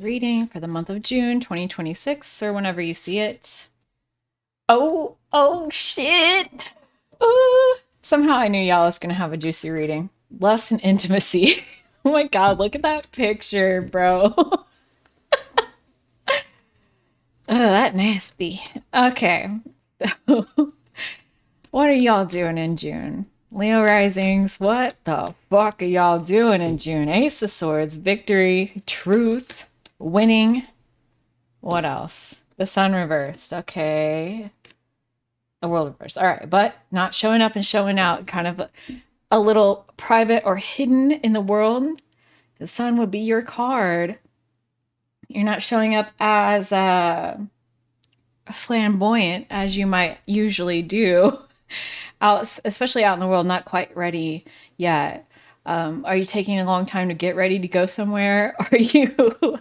Reading for the month of June 2026 or whenever you see it. Oh shit. Ooh. Somehow I knew y'all was going to have a juicy reading. Lust and intimacy. Oh my god, look at that picture, bro. Oh, that nasty. Okay. What are y'all doing in June? Leo risings, what the fuck are y'all doing in June? Ace of Swords, victory, truth, winning. What else? The sun reversed. Okay. A world reversed. All right. But not showing up and showing out, kind of a little private or hidden in the world. The sun would be your card. You're not showing up as flamboyant as you might usually do out, especially out in the world, not quite ready yet. Are you taking a long time to get ready to go somewhere? Are you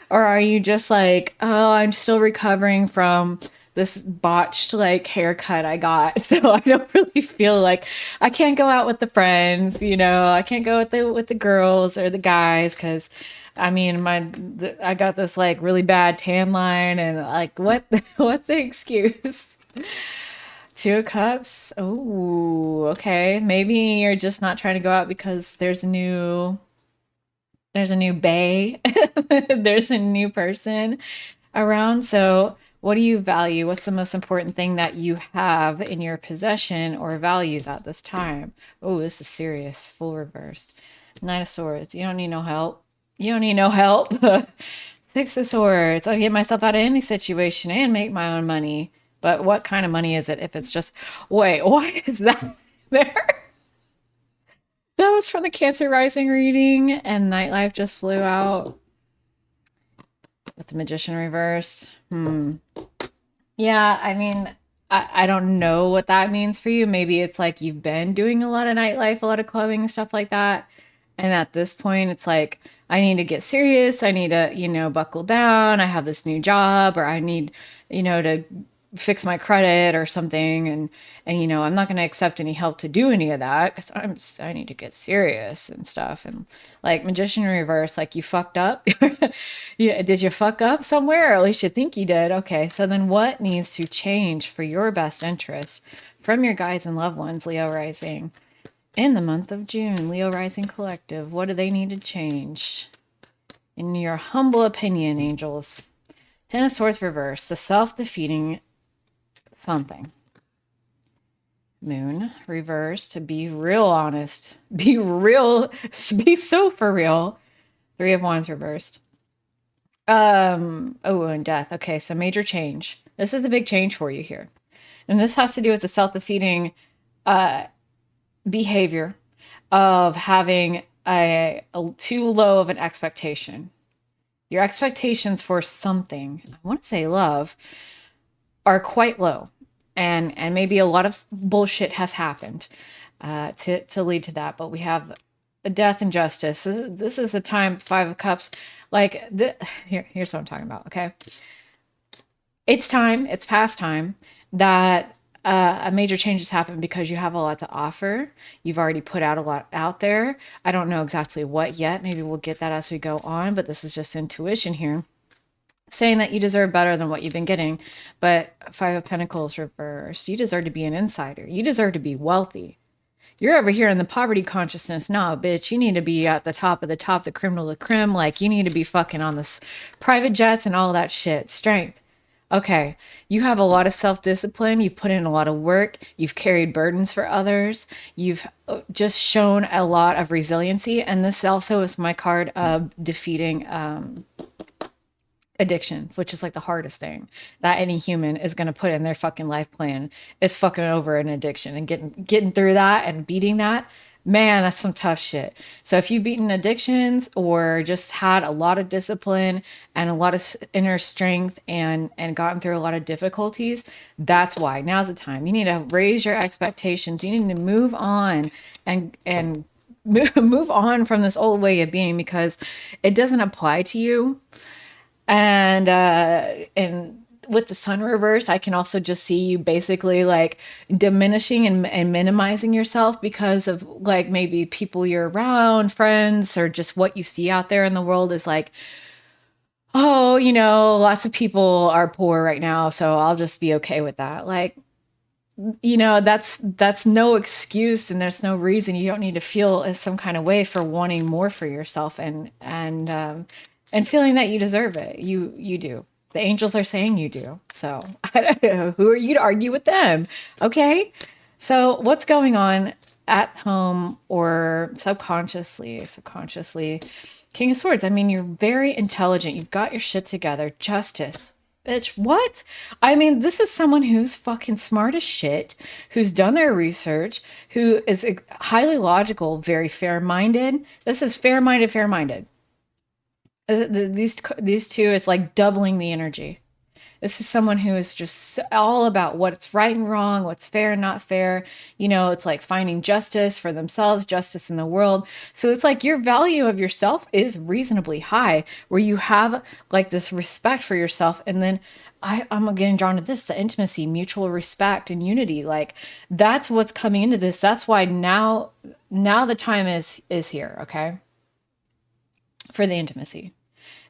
or are you just like, oh, I'm still recovering from this botched like haircut I got, so I don't really feel like I can't go out with the friends, I can't go with the girls or the guys because I mean I got this like really bad tan line and like what what's the excuse? Two of Cups. Oh, okay. Maybe you're just not trying to go out because there's a new bay, there's a new person around. So, what do you value? What's the most important thing that you have in your possession or values at this time? Oh, this is serious. Full reversed. Knight of Swords. You don't need no help. You don't need no help. Six of Swords. I'll get myself out of any situation and make my own money. But what kind of money is it if it's just, wait, what is that there? That was from the Cancer Rising reading, and Nightlife just flew out with the Magician reversed. Yeah, I mean, I don't know what that means for you. Maybe it's like you've been doing a lot of nightlife, a lot of clubbing and stuff like that. And at this point, it's like, I need to get serious. I need to, buckle down. I have this new job, or I need, to fix my credit or something. And I'm not going to accept any help to do any of that because I need to get serious and stuff. And like Magician reverse, like you fucked up. Yeah, did you fuck up somewhere? Or at least you think you did. Okay, so then what needs to change for your best interest from your guides and loved ones, Leo rising? In the month of June, Leo Rising Collective, what do they need to change? In your humble opinion, angels. Ten of Swords reverse, the self-defeating something. Moon reverse, to be real honest. Be real, be so for real. Three of Wands reversed. And death. Okay, so major change. This is the big change for you here. And this has to do with the self-defeating behavior of having a too low of an expectation. Your expectations for something, I want to say love, are quite low. And maybe a lot of bullshit has happened to lead to that. But we have a death and justice. This is a time, Five of Cups. Like, here's what I'm talking about, okay? It's past time that a major change has happened because you have a lot to offer. You've already put out a lot out there. I don't know exactly what yet. Maybe we'll get that as we go on, but this is just intuition here. Saying that you deserve better than what you've been getting. But Five of Pentacles reversed. You deserve to be an insider. You deserve to be wealthy. You're over here in the poverty consciousness. Nah, bitch, you need to be at the top of the top, the creme de la creme. Like, you need to be fucking on this private jets and all that shit. Strength. Okay, you have a lot of self-discipline. You've put in a lot of work. You've carried burdens for others. You've just shown a lot of resiliency. And this also is my card of defeating addictions, which is like the hardest thing that any human is going to put in their fucking life plan is fucking over an addiction and getting through that and beating that. Man, that's some tough shit. So if you've beaten addictions or just had a lot of discipline and a lot of inner strength and gotten through a lot of difficulties, that's why now's the time. You need to raise your expectations. You need to move on and move on from this old way of being because it doesn't apply to you. And with the sun reverse, I can also just see you basically like diminishing and minimizing yourself because of like maybe people you're around, friends, or just what you see out there in the world is like oh, lots of people are poor right now, so I'll just be okay with that. Like, that's no excuse, and there's no reason. You don't need to feel as some kind of way for wanting more for yourself and feeling that you deserve it. You do. The angels are saying you do. So I don't know, who are you to argue with them? Okay. So what's going on at home or subconsciously? King of Swords. I mean, you're very intelligent. You've got your shit together. Justice. Bitch, what? I mean, this is someone who's fucking smart as shit, who's done their research, who is highly logical, very fair-minded. This is fair-minded, fair-minded. These two is like doubling the energy. This is someone who is just all about what's right and wrong, what's fair and not fair. It's like finding justice for themselves, justice in the world. So it's like your value of yourself is reasonably high, where you have like this respect for yourself. And then I'm getting drawn to this, the intimacy, mutual respect, and unity. Like that's what's coming into this. That's why now the time is here, okay? For the intimacy.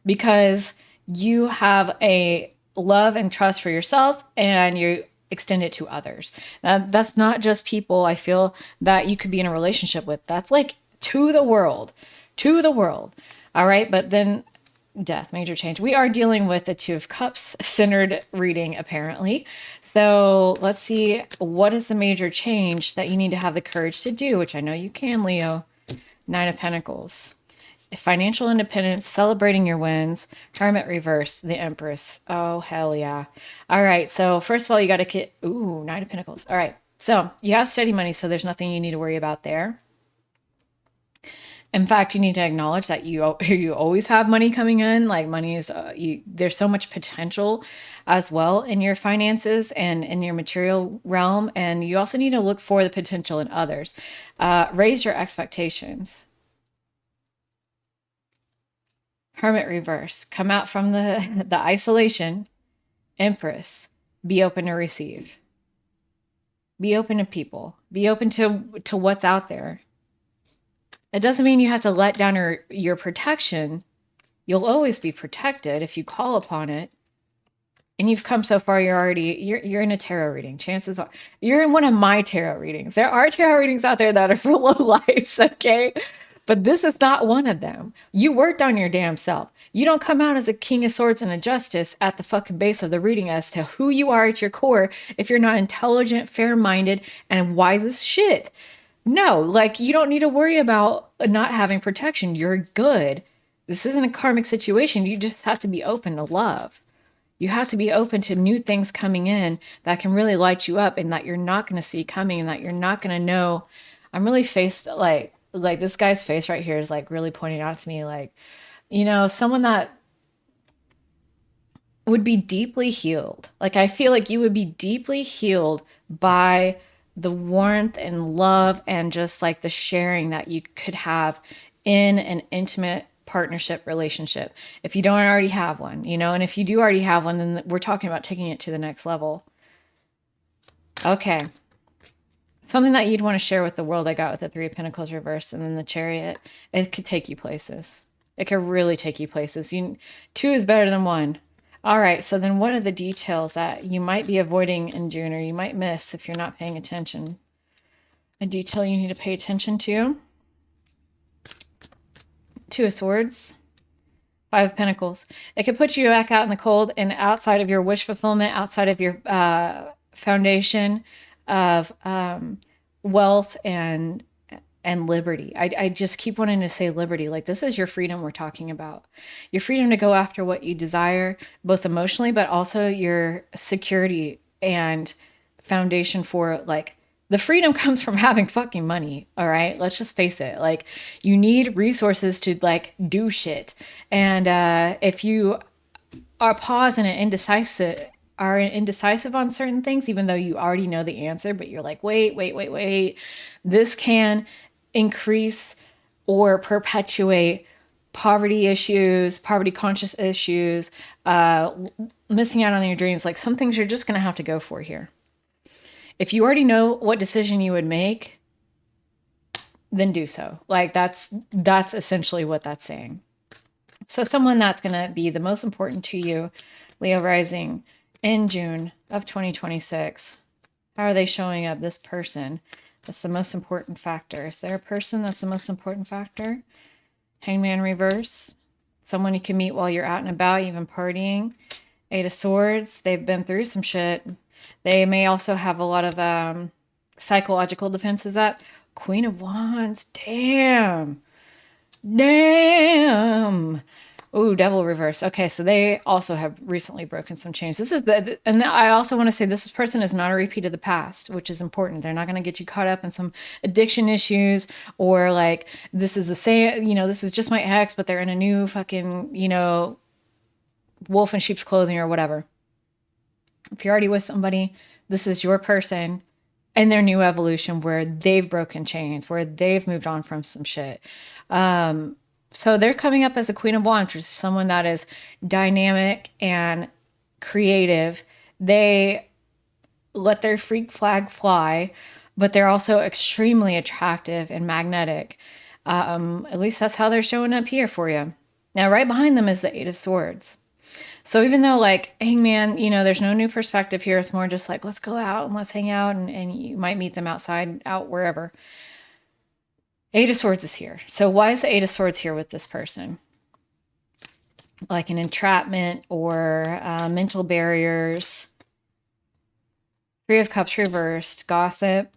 Because you have a love and trust for yourself, and you extend it to others. Now, that's not just people I feel that you could be in a relationship with. That's like to the world. All right. But then death, major change. We are dealing with the Two of Cups centered reading, apparently. So let's see, what is the major change that you need to have the courage to do, which I know you can, Leo. Nine of Pentacles. Financial independence, celebrating your wins, Hermit reverse, the Empress. Oh, hell yeah. All right. So first of all, you got to get, Nine of Pentacles. All right. So you have steady money, so there's nothing you need to worry about there. In fact, you need to acknowledge that you always have money coming in. Like money is, there's so much potential as well in your finances and in your material realm. And you also need to look for the potential in others. Raise your expectations. Hermit reverse. Come out from the isolation. Empress. Be open to receive. Be open to people. Be open to what's out there. It doesn't mean you have to let down your protection. You'll always be protected if you call upon it. And you've come so far, you're in a tarot reading. Chances are you're in one of my tarot readings. There are tarot readings out there that are for low lives, okay? But this is not one of them. You worked on your damn self. You don't come out as a King of Swords and a Justice at the fucking base of the reading as to who you are at your core if you're not intelligent, fair-minded, and wise as shit. No, like you don't need to worry about not having protection. You're good. This isn't a karmic situation. You just have to be open to love. You have to be open to new things coming in that can really light you up and that you're not going to see coming and that you're not going to know. I'm really faced like this guy's face right here is like really pointing out to me like, someone that would be deeply healed. Like I feel like you would be deeply healed by the warmth and love and just like the sharing that you could have in an intimate partnership relationship. If you don't already have one, and if you do already have one, then we're talking about taking it to the next level. Okay. Something that you'd want to share with the world I got with the Three of Pentacles reversed and then the Chariot. It could take you places. It could really take you places. Two is better than one. All right, so then what are the details that you might be avoiding in June or you might miss if you're not paying attention? A detail you need to pay attention to. Two of Swords. Five of Pentacles. It could put you back out in the cold and outside of your wish fulfillment, outside of your foundation of wealth and liberty. I just keep wanting to say liberty. Like this is your freedom we're talking about. Your freedom to go after what you desire, both emotionally, but also your security and foundation for like the freedom comes from having fucking money. All right. Let's just face it. Like you need resources to like do shit. And if you are paused and indecisive on certain things, even though you already know the answer, but you're like, wait. This can increase or perpetuate poverty issues, poverty conscious issues, missing out on your dreams. Like some things you're just going to have to go for here. If you already know what decision you would make, then do so. Like that's essentially what that's saying. So someone that's going to be the most important to you, Leo rising, in June of 2026. How are they showing up? This person. That's the most important factor. Is there a person that's the most important factor? Hangman reverse. Someone you can meet while you're out and about, even partying. Eight of Swords. They've been through some shit. They may also have a lot of psychological defenses up. Queen of Wands. Damn. Damn. Ooh, Devil reverse. Okay, so they also have recently broken some chains. This is and I also want to say this person is not a repeat of the past, which is important. They're not going to get you caught up in some addiction issues or like this is the same, this is just my ex, but they're in a new fucking, wolf in sheep's clothing or whatever. If you're already with somebody, this is your person and their new evolution where they've broken chains, where they've moved on from some shit. So they're coming up as a Queen of Wands, which is someone that is dynamic and creative. They let their freak flag fly, but they're also extremely attractive and magnetic. At least that's how they're showing up here for you. Now, right behind them is the Eight of Swords. So even though like, hey man, there's no new perspective here. It's more just like, let's go out and let's hang out and you might meet them outside, out wherever. Eight of Swords is here. So why is the Eight of Swords here with this person? Like an entrapment or mental barriers. Three of Cups reversed. Gossip.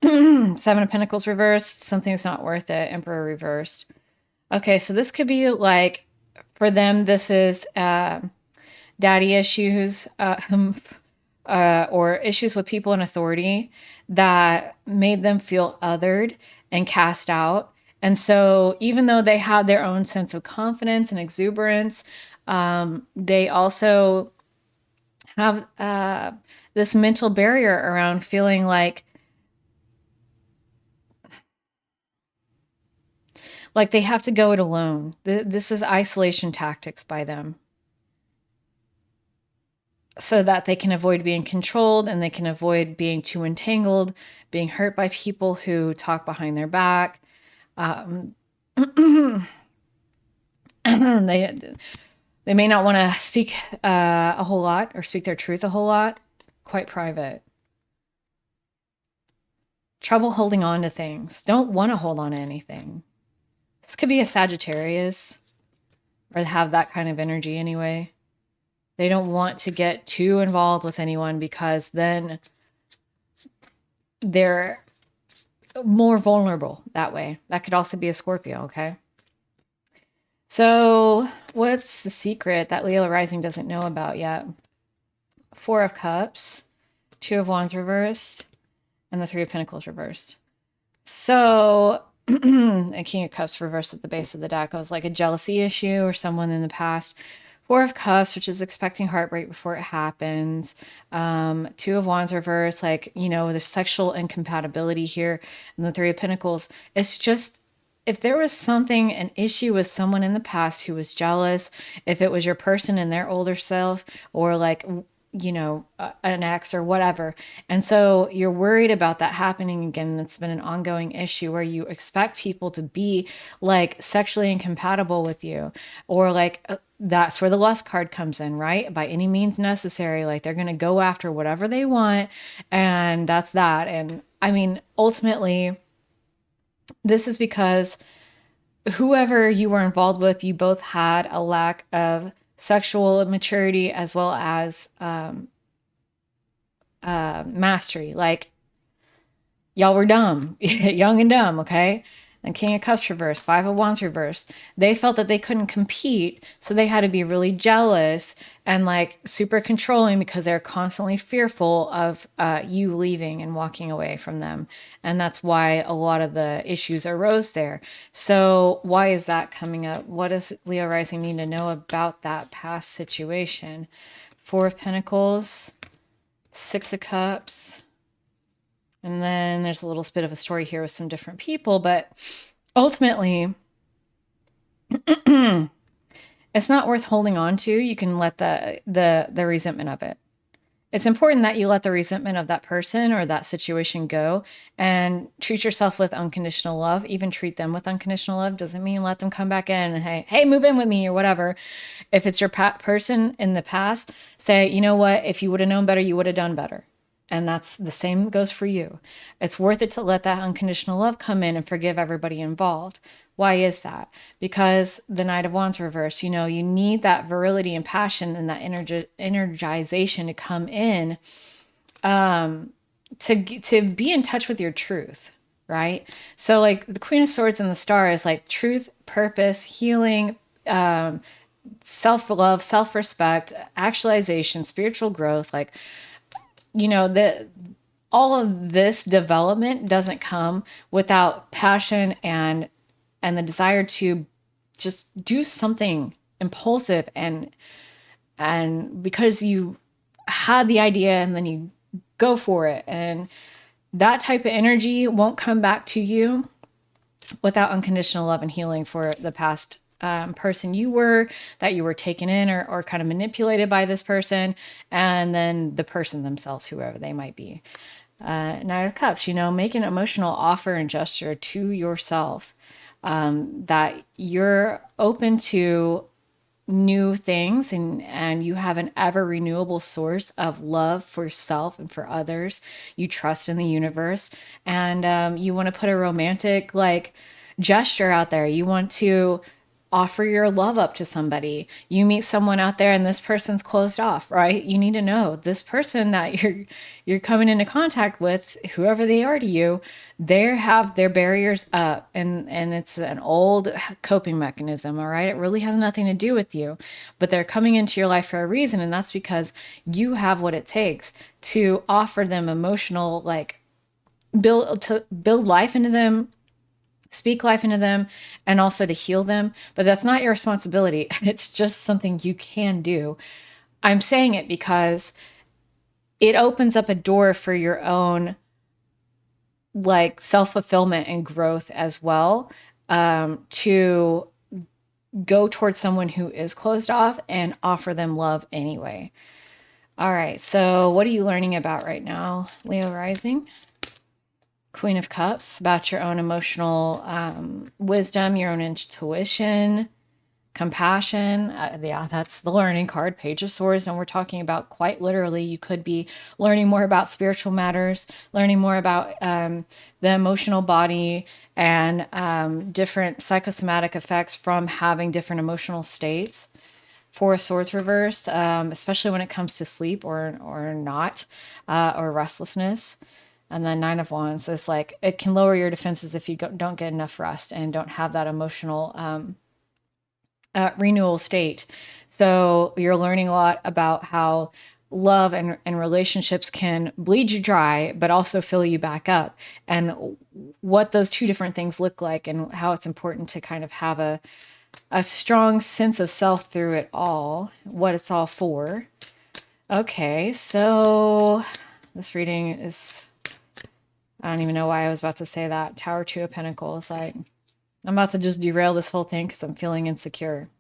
Seven of Pentacles reversed. Something's not worth it. Emperor reversed. Okay, so this could be like, for them, this is daddy issues or issues with people in authority that made them feel othered and cast out. And so even though they have their own sense of confidence and exuberance, they also have this mental barrier around feeling like they have to go it alone. This is isolation tactics by them, so that they can avoid being controlled and they can avoid being too entangled, being hurt by people who talk behind their back. They may not want to speak a whole lot or speak their truth a whole lot. Quite private. Trouble holding on to things. Don't want to hold on to anything. This could be a Sagittarius or have that kind of energy anyway. They don't want to get too involved with anyone because then they're more vulnerable that way. That could also be a Scorpio, okay? So what's the secret that Leo rising doesn't know about yet? Four of Cups, Two of Wands reversed, and the Three of Pentacles reversed. So a King of Cups reversed at the base of the deck. It was like a jealousy issue or someone in the past. Four of Cups, which is expecting heartbreak before it happens. Two of Wands reversed, like, there's sexual incompatibility here. And the Three of Pentacles, it's just, if there was something, an issue with someone in the past who was jealous, if it was your person and their older self, or like, an ex or whatever. And so you're worried about that happening again. It's been an ongoing issue where you expect people to be like sexually incompatible with you, or like that's where the lust card comes in, right? By any means necessary. Like they're going to go after whatever they want. And that's that. And I mean, ultimately, this is because whoever you were involved with, you both had a lack of sexual maturity as well as mastery. Like y'all were dumb, young and dumb, okay? And King of Cups reversed, Five of Wands reversed. They felt that they couldn't compete, so they had to be really jealous and like super controlling because they're constantly fearful of you leaving and walking away from them. And that's why a lot of the issues arose there. So why is that coming up? What does Leo rising need to know about that past situation? Four of Pentacles, Six of Cups. And then there's a little bit of a story here with some different people, but ultimately, it's not worth holding on to. You can let the resentment of it. It's important that you let the resentment of that person or that situation go and treat yourself with unconditional love. Even treat them with unconditional love. Doesn't mean let them come back in and hey, move in with me or whatever. If it's your person in the past, say, you know what? If you would have known better, you would have done better. And that's the same goes for you. It's worth it to let that unconditional love come in and forgive everybody involved. Why is that? Because the Knight of Wands reverse, you need that virility and passion and that energization to come in, to be in touch with your truth, right? So like the Queen of Swords and the Star is like truth, purpose, healing, self-love, self-respect, actualization, spiritual growth. Like, that all of this development doesn't come without passion and the desire to just do something impulsive and because you had the idea and then you go for it, and that type of energy won't come back to you without unconditional love and healing for the past person that you were taken in or kind of manipulated by this person, and then the person themselves, whoever they might be. Knight of Cups, make an emotional offer and gesture to yourself, that you're open to new things and you have an ever renewable source of love for yourself and for others. You trust in the universe, and you want to put a romantic gesture out there. You want to offer your love up to somebody. You meet someone out there and this person's closed off, right? You need to know this person that you're coming into contact with, whoever they are to you, they have their barriers up, and it's an old coping mechanism, all right? It really has nothing to do with you, but they're coming into your life for a reason, and that's because you have what it takes to offer them emotional, build life into them, speak life into them, and also to heal them. But that's not your responsibility. It's just something you can do. I'm saying it because it opens up a door for your own self-fulfillment and growth as well, to go towards someone who is closed off and offer them love anyway. All right, so what are you learning about right now, Leo rising? Queen of Cups, about your own emotional wisdom, your own intuition, compassion. Yeah, that's the learning card. Page of Swords, and we're talking about quite literally, you could be learning more about spiritual matters, learning more about the emotional body and different psychosomatic effects from having different emotional states. Four of Swords reversed, especially when it comes to sleep or not, or restlessness. And then Nine of Wands is it can lower your defenses if you don't get enough rest and don't have that emotional renewal state. So you're learning a lot about how love and relationships can bleed you dry, but also fill you back up, and what those two different things look like, and how it's important to kind of have a strong sense of self through it all, what it's all for. Okay, so this reading is, I don't even know why I was about to say that. Tower, Two of Pentacles. I'm about to just derail this whole thing because I'm feeling insecure.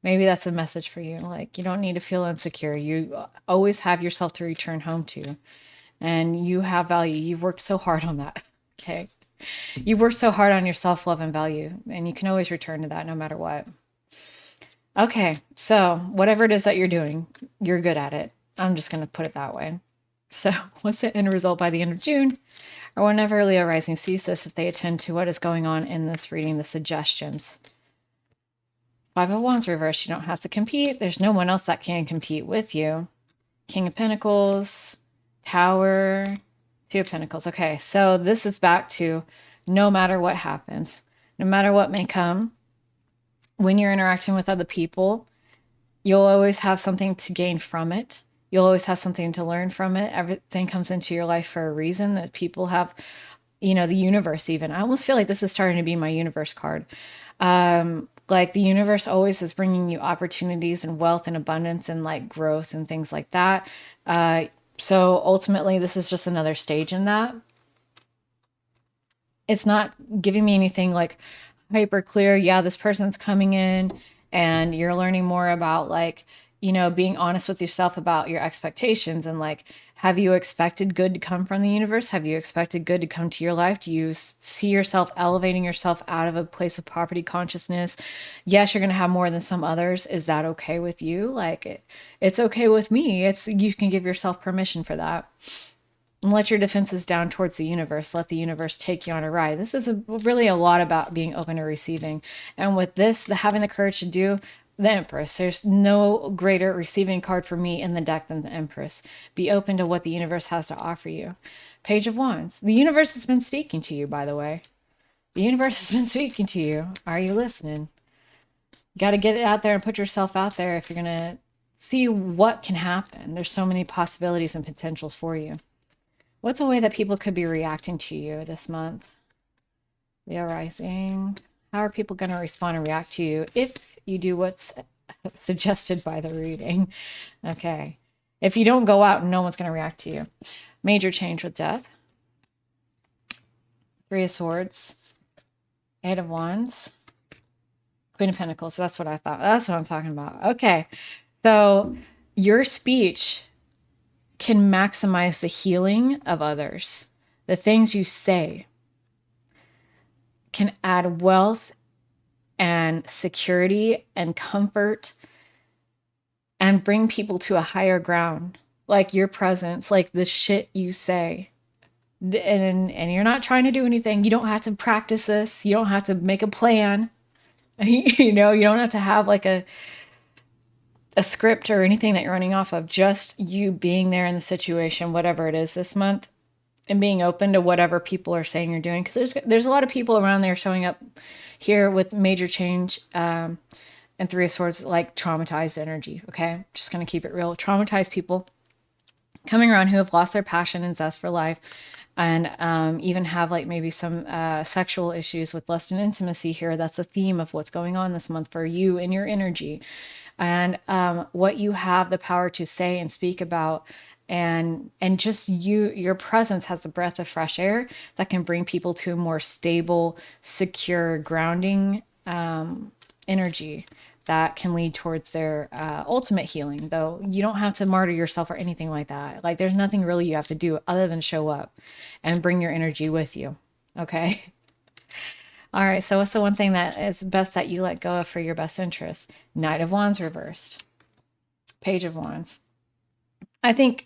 Maybe that's a message for you. You don't need to feel insecure. You always have yourself to return home to. And you have value. You've worked so hard on that. Okay. You've worked so hard on your self-love and value. And you can always return to that no matter what. Okay. So whatever it is that you're doing, you're good at it. I'm just going to put it that way. So what's the end result by the end of June? Or whenever Leo rising sees this, if they attend to what is going on in this reading, the suggestions. Five of Wands reversed. You don't have to compete. There's no one else that can compete with you. King of Pentacles, Tower, Two of Pentacles. Okay, so this is back to no matter what happens, no matter what may come, when you're interacting with other people, you'll always have something to gain from it. You'll always have something to learn from it. Everything comes into your life for a reason. That people have, the universe even. I almost feel like this is starting to be my universe card. The universe always is bringing you opportunities and wealth and abundance and growth and things like that. So ultimately, this is just another stage in that. It's not giving me anything hyper clear. Yeah, this person's coming in and you're learning more about being honest with yourself about your expectations and like, have you expected good to come from the universe? Have you expected good to come to your life? Do you see yourself elevating yourself out of a place of poverty consciousness? Yes, you're going to have more than some others. Is that okay with you? Like it's okay with me. You can give yourself permission for that. And let your defenses down towards the universe. Let the universe take you on a ride. This is really a lot about being open to receiving. And with this, having the courage to do the Empress, there's no greater receiving card for me in the deck than the Empress. Be open to what the universe has to offer you. Page of Wands. The universe has been speaking to you, by the way. The universe has been speaking to you. Are you listening? You got to get it out there and put yourself out there if you're going to see what can happen. There's so many possibilities and potentials for you. What's a way that people could be reacting to you this month? Leo rising. How are people going to respond and react to you if you do what's suggested by the reading? Okay. If you don't go out, no one's going to react to you. Major change with death. Three of Swords. Eight of Wands. Queen of Pentacles. So that's what I thought. That's what I'm talking about. Okay. So your speech can maximize the healing of others. The things you say can add wealth and security and comfort and bring people to a higher ground. Like your presence, like the shit you say. And you're not trying to do anything. You don't have to practice this. You don't have to make a plan. You don't have to have like a script or anything that you're running off of. Just you being there in the situation, whatever it is this month, and being open to whatever people are saying you're doing. Because there's a lot of people around there showing up here with major change and Three of Swords, like traumatized energy. Okay, just gonna keep it real. Traumatized people coming around who have lost their passion and zest for life, and even have like maybe some sexual issues with lust and intimacy here. That's the theme of what's going on this month for you and your energy, and what you have the power to say and speak about. And just your presence has a breath of fresh air that can bring people to a more stable, secure, grounding energy that can lead towards their ultimate healing. Though you don't have to martyr yourself or anything like that. Like there's nothing really you have to do other than show up and bring your energy with you. Okay. All right. So what's the one thing that is best that you let go of for your best interest? Knight of Wands reversed. Page of Wands. I think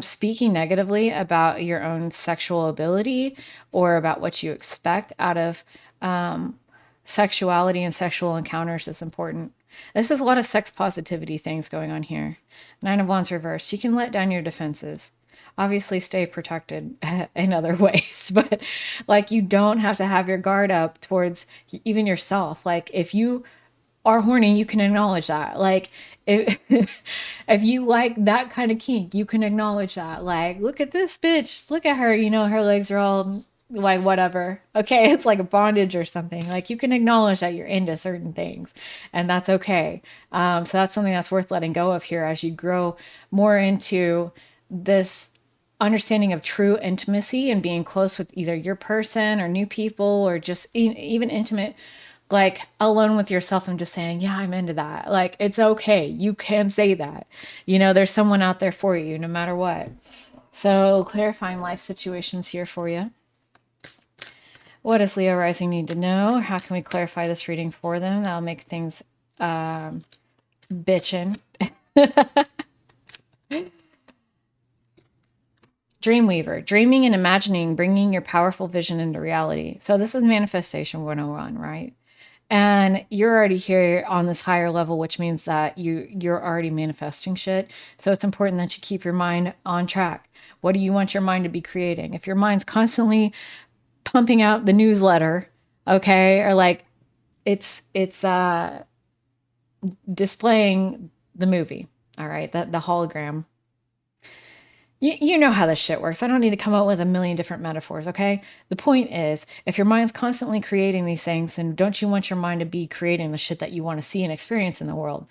speaking negatively about your own sexual ability or about what you expect out of sexuality and sexual encounters is important. This is a lot of sex positivity things going on here. Nine of Wands reversed. You can let down your defenses. Obviously stay protected in other ways, but like you don't have to have your guard up towards even yourself. Like if you are horny, you can acknowledge that. Like if if you like that kind of kink, you can acknowledge that. Like, look at this bitch. Look at her. Her legs are all like whatever. Okay, it's like a bondage or something. Like you can acknowledge that you're into certain things, and that's okay. So that's something that's worth letting go of here as you grow more into this understanding of true intimacy and being close with either your person or new people or just even intimate, like alone with yourself and just saying, yeah, I'm into that. Like, it's okay. You can say that. There's someone out there for you no matter what. So clarifying life situations here for you. What does Leo rising need to know? How can we clarify this reading for them? That'll make things bitchin'. Dreamweaver, dreaming and imagining, bringing your powerful vision into reality. So this is manifestation 101, right? And you're already here on this higher level, which means that you're already manifesting shit. So it's important that you keep your mind on track. What do you want your mind to be creating? If your mind's constantly pumping out the newsletter, okay, or like it's displaying the movie, all right, the hologram. You know how this shit works. I don't need to come up with a million different metaphors, okay? The point is, if your mind's constantly creating these things, then don't you want your mind to be creating the shit that you want to see and experience in the world?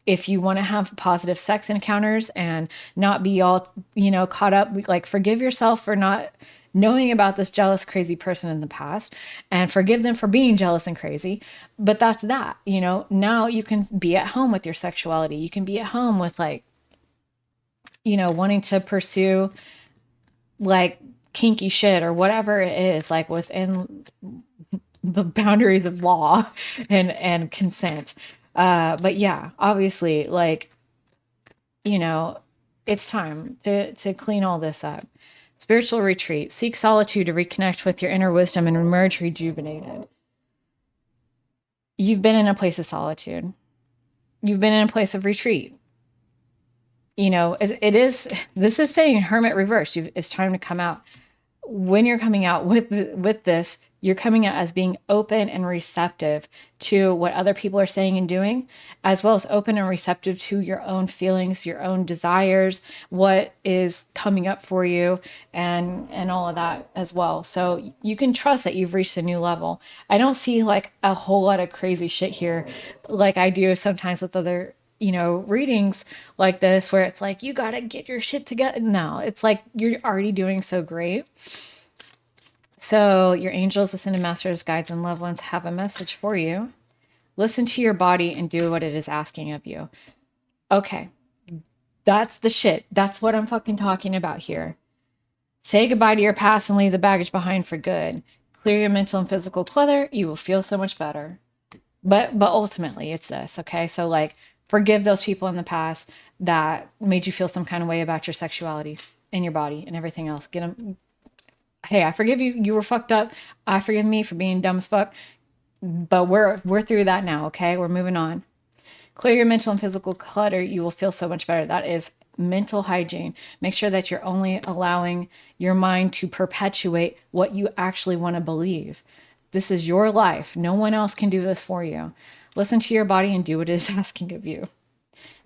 If you want to have positive sex encounters and not be all, caught up, like forgive yourself for not knowing about this jealous, crazy person in the past and forgive them for being jealous and crazy. But that's that, now you can be at home with your sexuality. You can be at home with like, wanting to pursue like kinky shit or whatever it is, like within the boundaries of law and consent. But yeah, obviously, like, you know, it's time to clean all this up. Spiritual retreat. Seek solitude to reconnect with your inner wisdom and emerge rejuvenated. You've been in a place of solitude. You've been in a place of retreat. It is, this is saying hermit reverse. It's time to come out. When you're coming out with this, you're coming out as being open and receptive to what other people are saying and doing, as well as open and receptive to your own feelings, your own desires, what is coming up for you, and all of that as well. So you can trust that you've reached a new level. I don't see like a whole lot of crazy shit here like I do sometimes with other readings like this, where it's like, you got to get your shit together. No, it's like you're already doing so great. So, your angels, ascended masters, guides, and loved ones have a message for you. Listen to your body and do what it is asking of you. Okay, that's the shit. That's what I'm fucking talking about here. Say goodbye to your past and leave the baggage behind for good. Clear your mental and physical clutter. You will feel so much better. But ultimately, it's this, okay? So, like, forgive those people in the past that made you feel some kind of way about your sexuality and your body and everything else. Get them. Hey, I forgive you. You were fucked up. I forgive me for being dumb as fuck. But we're through that now, okay? We're moving on. Clear your mental and physical clutter. You will feel so much better. That is mental hygiene. Make sure that you're only allowing your mind to perpetuate what you actually want to believe. This is your life. No one else can do this for you. Listen to your body and do what it is asking of you.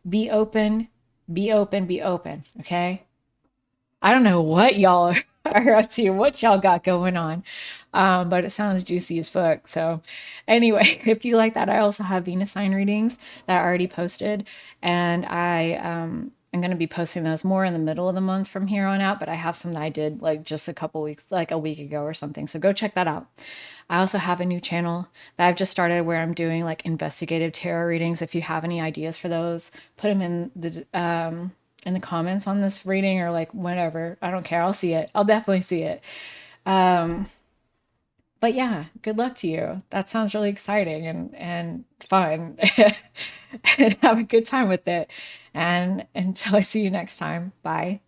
Be open, be open, be open, okay? I don't know what y'all are up to, what y'all got going on. But it sounds juicy as fuck. So anyway, if you like that, I also have Venus sign readings that I already posted. And I'm going to be posting those more in the middle of the month from here on out. But I have some that I did like just a couple weeks, like a week ago or something. So go check that out. I also have a new channel that I've just started where I'm doing like investigative tarot readings. If you have any ideas for those, put them in the comments on this reading or like whatever. I don't care. I'll see it. I'll definitely see it. But yeah, good luck to you. That sounds really exciting and fun. And have a good time with it. And until I see you next time, bye.